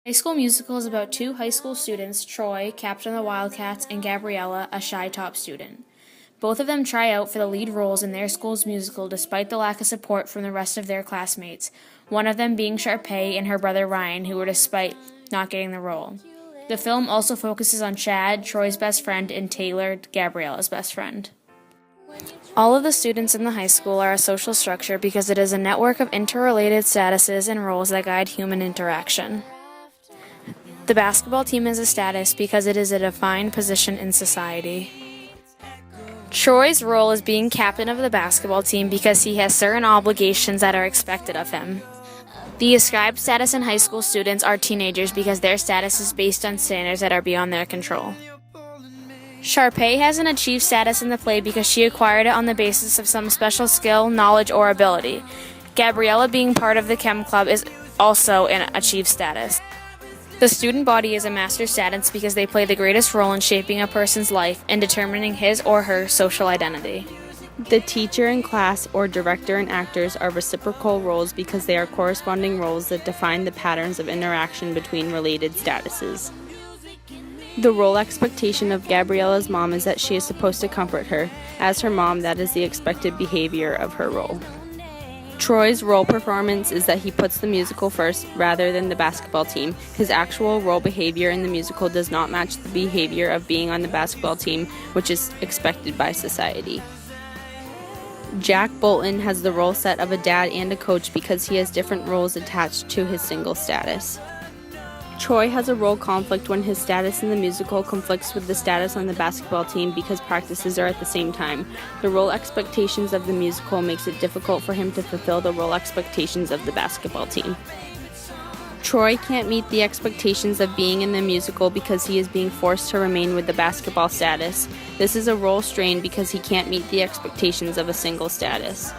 High School Musical is about two high school students, Troy, captain of the Wildcats, and Gabriella, a shy top student. Both of them try out for the lead roles in their school's musical despite the lack of support from the rest of their classmates, one of them being Sharpay and her brother Ryan, who were despite not getting the role. The film also focuses on Chad, Troy's best friend, and Taylor, Gabriella's best friend. All of the students in the high school are a social structure because it is a network of interrelated statuses and roles that guide human interaction. The basketball team is a status because it is a defined position in society. Troy's role is being captain of the basketball team because he has certain obligations that are expected of him. The ascribed status in high school students are teenagers because their status is based on standards that are beyond their control. Sharpay has an achieved status in the play because she acquired it on the basis of some special skill, knowledge, or ability. Gabriella, being part of the Chem Club, is also an achieved status. The student body is a master status because they play the greatest role in shaping a person's life and determining his or her social identity. The teacher in class or director and actors are reciprocal roles because they are corresponding roles that define the patterns of interaction between related statuses. The role expectation of Gabriella's mom is that she is supposed to comfort her. As her mom, that is the expected behavior of her role. Troy's role performance is that he puts the musical first rather than the basketball team. His actual role behavior in the musical does not match the behavior of being on the basketball team, which is expected by society. Jack Bolton has the role set of a dad and a coach because he has different roles attached to his single status. Troy has a role conflict when his status in the musical conflicts with the status on the basketball team because practices are at the same time. The role expectations of the musical makes it difficult for him to fulfill the role expectations of the basketball team. Troy can't meet the expectations of being in the musical because he is being forced to remain with the basketball status. This is a role strain because he can't meet the expectations of a single status.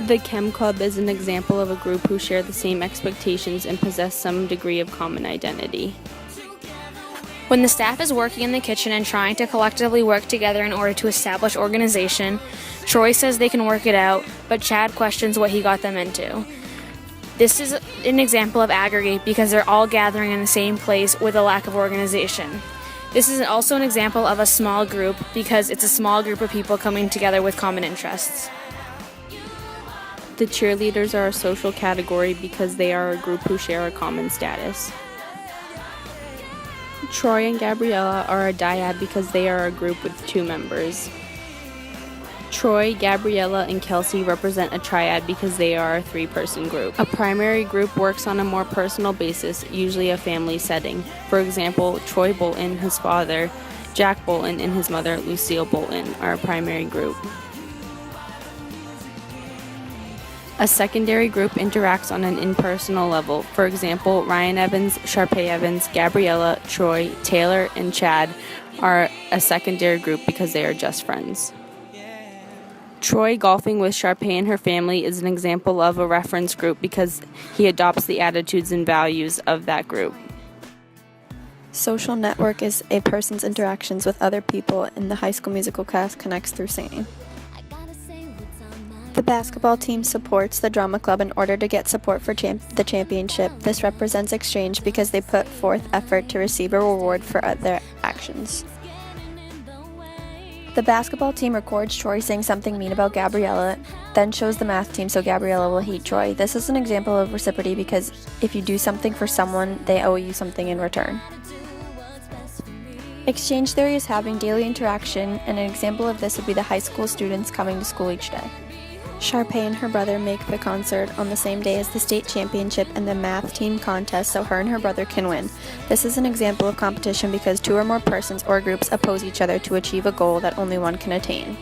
The Chem Club is an example of a group who share the same expectations and possess some degree of common identity. When the staff is working in the kitchen and trying to collectively work together in order to establish organization, Troy says they can work it out, but Chad questions what he got them into. This is an example of aggregate because they're all gathering in the same place with a lack of organization. This is also an example of a small group because it's a small group of people coming together with common interests. The cheerleaders are a social category because they are a group who share a common status. Troy and Gabriella are a dyad because they are a group with two members. Troy, Gabriella, and Kelsey represent a triad because they are a three-person group. A primary group works on a more personal basis, usually a family setting. For example, Troy Bolton, his father, Jack Bolton, and his mother, Lucille Bolton, are a primary group. A secondary group interacts on an impersonal level. For example, Ryan Evans, Sharpay Evans, Gabriella, Troy, Taylor, and Chad are a secondary group because they are just friends. Troy golfing with Sharpay and her family is an example of a reference group because he adopts the attitudes and values of that group. Social network is a person's interactions with other people in the High School Musical cast connects through singing. The basketball team supports the drama club in order to get support for the championship. This represents exchange because they put forth effort to receive a reward for their actions. The basketball team records Troy saying something mean about Gabriella, then shows the math team so Gabriella will hate Troy. This is an example of reciprocity because if you do something for someone, they owe you something in return. Exchange theory is having daily interaction, and an example of this would be the high school students coming to school each day. Sharpay and her brother make the concert on the same day as the state championship and the math team contest so her and her brother can win. This is an example of competition because two or more persons or groups oppose each other to achieve a goal that only one can attain.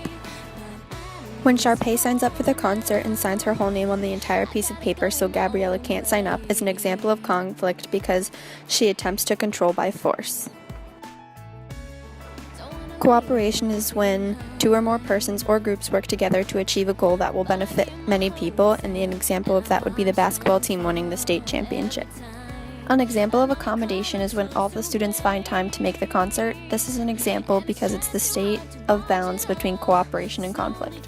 When Sharpay signs up for the concert and signs her whole name on the entire piece of paper so Gabriella can't sign up, is an example of conflict because she attempts to control by force. Cooperation is when two or more persons or groups work together to achieve a goal that will benefit many people, and an example of that would be the basketball team winning the state championship. An example of accommodation is when all the students find time to make the concert. This is an example because it's the state of balance between cooperation and conflict.